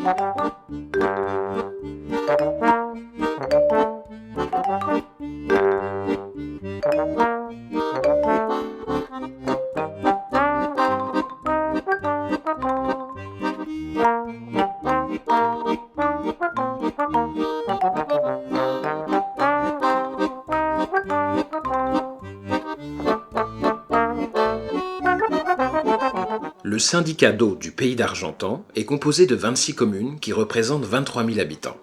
Le syndicat d'eau du Pays d'Argentan est composé de 26 communes qui représentent 23 000 habitants.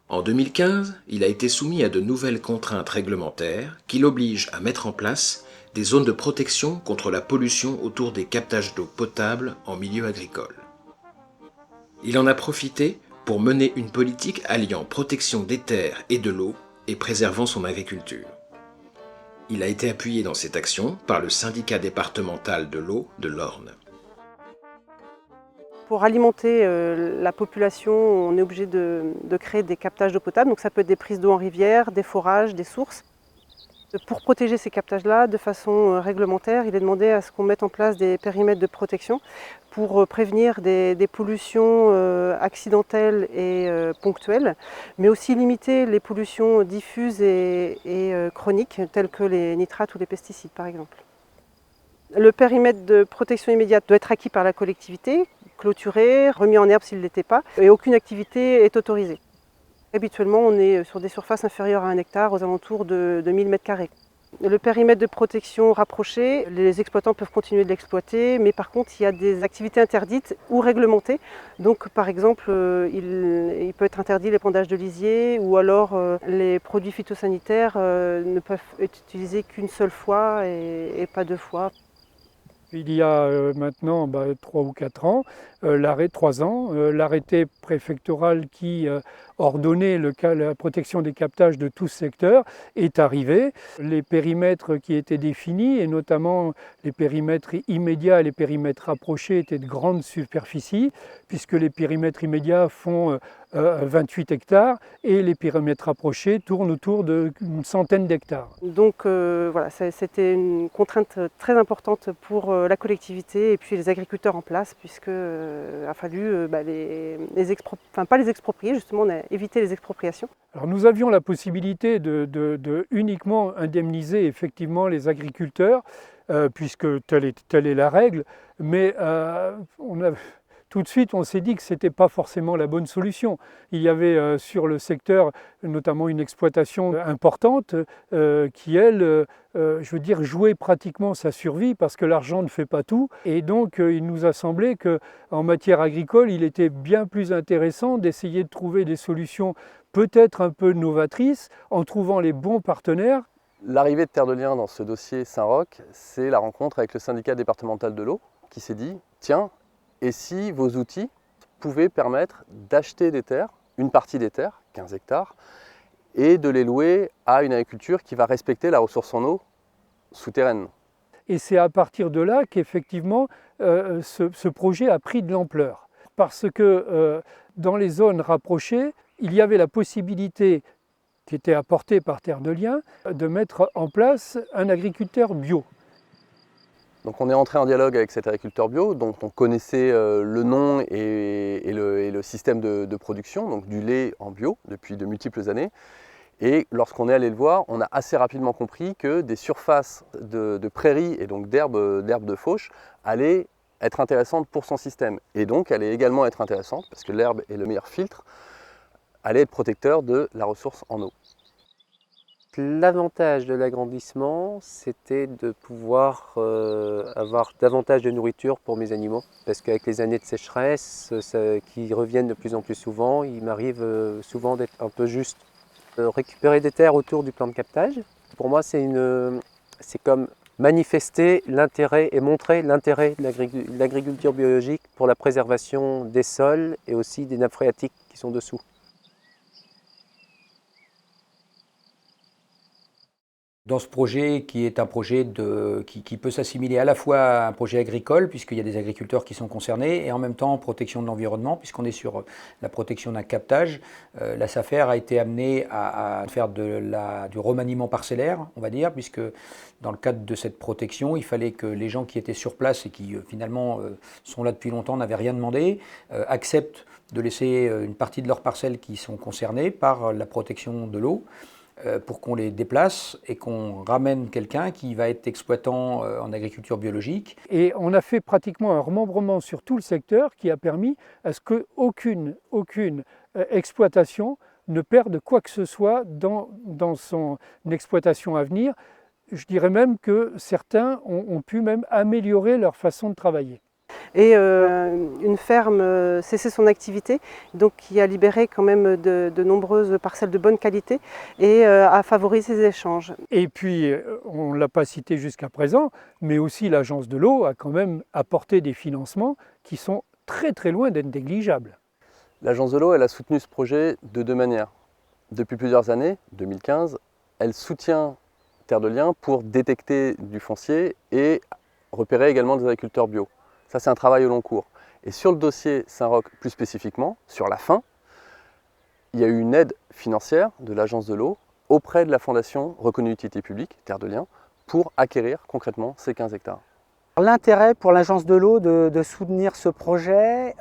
En 2015, il a été soumis à de nouvelles contraintes réglementaires qui l'obligent à mettre en place des zones de protection contre la pollution autour des captages d'eau potable en milieu agricole. Il en a profité pour mener une politique alliant protection des terres et de l'eau et préservant son agriculture. Il a été appuyé dans cette action par le syndicat départemental de l'eau de l'Orne. Pour alimenter la population, on est obligé de créer des captages d'eau potable. Donc ça peut être des prises d'eau en rivière, des forages, des sources. Pour protéger ces captages-là de façon réglementaire, il est demandé à ce qu'on mette en place des périmètres de protection pour prévenir des pollutions accidentelles et ponctuelles, mais aussi limiter les pollutions diffuses et chroniques, telles que les nitrates ou les pesticides par exemple. Le périmètre de protection immédiate doit être acquis par la collectivité, clôturé, remis en herbe s'il ne l'était pas, et aucune activité est autorisée. Habituellement, on est sur des surfaces inférieures à 1 hectare, aux alentours de 1000 m². Le périmètre de protection rapproché, les exploitants peuvent continuer de l'exploiter, mais par contre, il y a des activités interdites ou réglementées. Donc, par exemple, il peut être interdit l'épandage de lisier, ou alors les produits phytosanitaires ne peuvent être utilisés qu'une seule fois et pas 2 fois. Il y a maintenant 3 ou 4 ans, 3 ans, l'arrêté préfectoral qui ordonnait la protection des captages de tout secteur est arrivé. Les périmètres qui étaient définis, et notamment les périmètres immédiats et les périmètres rapprochés, étaient de grandes superficies, puisque les périmètres immédiats font 28 hectares et les périmètres rapprochés tournent autour d'une centaine d'hectares. Donc voilà, c'était une contrainte très importante pour la collectivité et puis les agriculteurs en place, puisqu'il a fallu pas les exproprier, justement, on a évité les expropriations. Alors nous avions la possibilité de uniquement indemniser effectivement les agriculteurs, puisque telle est la règle, mais tout de suite, on s'est dit que ce n'était pas forcément la bonne solution. Il y avait sur le secteur notamment une exploitation importante qui, elle, jouait pratiquement sa survie parce que l'argent ne fait pas tout. Et donc, il nous a semblé qu'en matière agricole, il était bien plus intéressant d'essayer de trouver des solutions peut-être un peu novatrices en trouvant les bons partenaires. L'arrivée de Terre de Liens dans ce dossier Saint-Roch, c'est la rencontre avec le syndicat départemental de l'eau qui s'est dit « Tiens, et si vos outils pouvaient permettre d'acheter des terres, une partie des terres, 15 hectares, et de les louer à une agriculture qui va respecter la ressource en eau souterraine ». Et c'est à partir de là qu'effectivement ce projet a pris de l'ampleur. Parce que dans les zones rapprochées, il y avait la possibilité qui était apportée par Terre de Liens de mettre en place un agriculteur bio. Donc on est entré en dialogue avec cet agriculteur bio, dont on connaissait le nom et le système de production, donc du lait en bio depuis de multiples années. Et lorsqu'on est allé le voir, on a assez rapidement compris que des surfaces de prairies et donc d'herbes de fauche allaient être intéressantes pour son système. Et donc allaient également être intéressantes, parce que l'herbe est le meilleur filtre, allait être protecteur de la ressource en eau. L'avantage de l'agrandissement, c'était de pouvoir avoir davantage de nourriture pour mes animaux. Parce qu'avec les années de sécheresse qui reviennent de plus en plus souvent, il m'arrive souvent d'être un peu juste. Récupérer des terres autour du plan de captage, pour moi c'est comme manifester l'intérêt et montrer l'intérêt de l'agriculture biologique pour la préservation des sols et aussi des nappes phréatiques qui sont dessous. Dans ce projet qui est un projet qui peut s'assimiler à la fois à un projet agricole, puisqu'il y a des agriculteurs qui sont concernés, et en même temps protection de l'environnement, puisqu'on est sur la protection d'un captage, la SAFER a été amenée à faire du remaniement parcellaire, on va dire, puisque dans le cadre de cette protection, il fallait que les gens qui étaient sur place et qui finalement sont là depuis longtemps, n'avaient rien demandé, acceptent de laisser une partie de leurs parcelles qui sont concernées par la protection de l'eau, pour qu'on les déplace et qu'on ramène quelqu'un qui va être exploitant en agriculture biologique. Et on a fait pratiquement un remembrement sur tout le secteur qui a permis à ce qu'aucune exploitation ne perde quoi que ce soit dans son exploitation à venir. Je dirais même que certains ont pu même améliorer leur façon de travailler. Et une ferme cessait son activité, donc qui a libéré quand même de nombreuses parcelles de bonne qualité et a favorisé les échanges. Et puis, on ne l'a pas cité jusqu'à présent, mais aussi l'Agence de l'eau a quand même apporté des financements qui sont très très loin d'être négligeables. L'Agence de l'eau, elle a soutenu ce projet de deux manières. Depuis plusieurs années, 2015, elle soutient Terre de Liens pour détecter du foncier et repérer également des agriculteurs bio. Ça, c'est un travail au long cours. Et sur le dossier Saint-Roch, plus spécifiquement, sur la fin, il y a eu une aide financière de l'Agence de l'eau auprès de la Fondation reconnue d'utilité publique, Terre de Liens, pour acquérir concrètement ces 15 hectares. L'intérêt pour l'Agence de l'eau de soutenir ce projet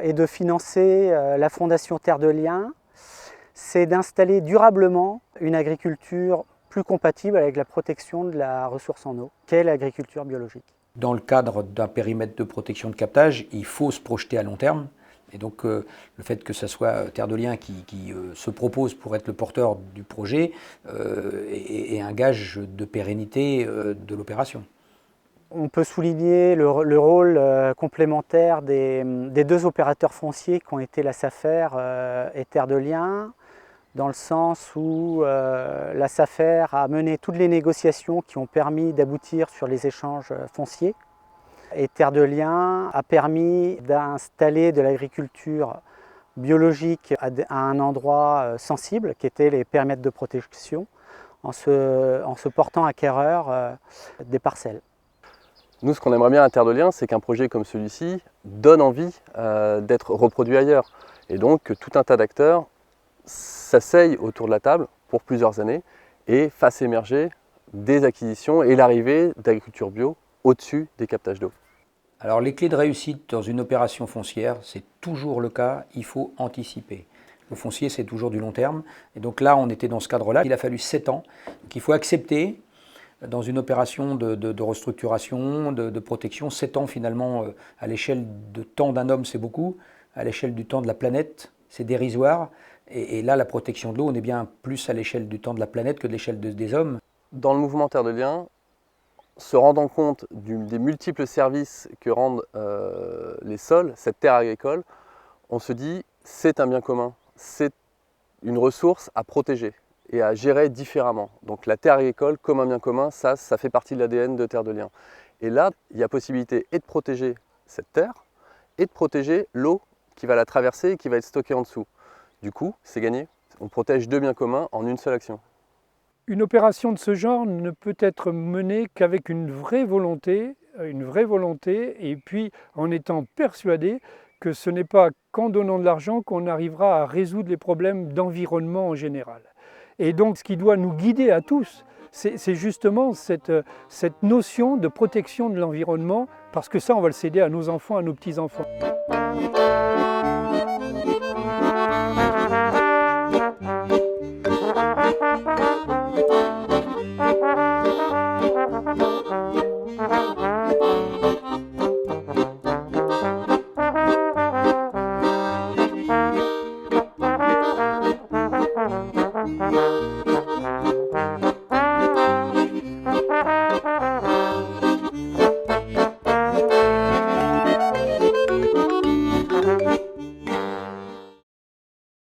et de financer la Fondation Terre de Liens, c'est d'installer durablement une agriculture plus compatible avec la protection de la ressource en eau, qu'est l'agriculture biologique. Dans le cadre d'un périmètre de protection de captage, il faut se projeter à long terme. Et donc le fait que ce soit Terre de Liens qui se propose pour être le porteur du projet est un gage de pérennité de l'opération. On peut souligner le rôle complémentaire des deux opérateurs fonciers qui ont été la SAFER et Terre de Liens, dans le sens où la SAFER a mené toutes les négociations qui ont permis d'aboutir sur les échanges fonciers. Et Terre de Liens a permis d'installer de l'agriculture biologique à un endroit sensible, qui était les périmètres de protection, en se portant acquéreur des parcelles. Nous, ce qu'on aimerait bien à Terre de Liens, c'est qu'un projet comme celui-ci donne envie d'être reproduit ailleurs. Et donc que tout un tas d'acteurs s'asseyent autour de la table pour plusieurs années et fassent émerger des acquisitions et l'arrivée d'agriculture bio au-dessus des captages d'eau. Alors les clés de réussite dans une opération foncière, c'est toujours le cas, il faut anticiper. Le foncier, c'est toujours du long terme. Et donc là, on était dans ce cadre-là. Il a fallu 7 ans. Donc il faut accepter, dans une opération de restructuration, de protection, 7 ans finalement, à l'échelle de temps d'un homme, c'est beaucoup. À l'échelle du temps de la planète, c'est dérisoire. Et là, la protection de l'eau, on est bien plus à l'échelle du temps de la planète que de l'échelle des hommes. Dans le mouvement Terre de Liens, se rendant compte des multiples services que rendent les sols, cette terre agricole, on se dit c'est un bien commun, c'est une ressource à protéger et à gérer différemment. Donc la terre agricole comme un bien commun, ça fait partie de l'ADN de Terre de Liens. Et là, il y a possibilité et de protéger cette terre et de protéger l'eau qui va la traverser et qui va être stockée en dessous. Du coup, c'est gagné. On protège deux biens communs en une seule action. Une opération de ce genre ne peut être menée qu'avec une vraie volonté, et puis en étant persuadé que ce n'est pas qu'en donnant de l'argent qu'on arrivera à résoudre les problèmes d'environnement en général. Et donc ce qui doit nous guider à tous, c'est justement cette notion de protection de l'environnement, parce que ça, on va le céder à nos enfants, à nos petits-enfants.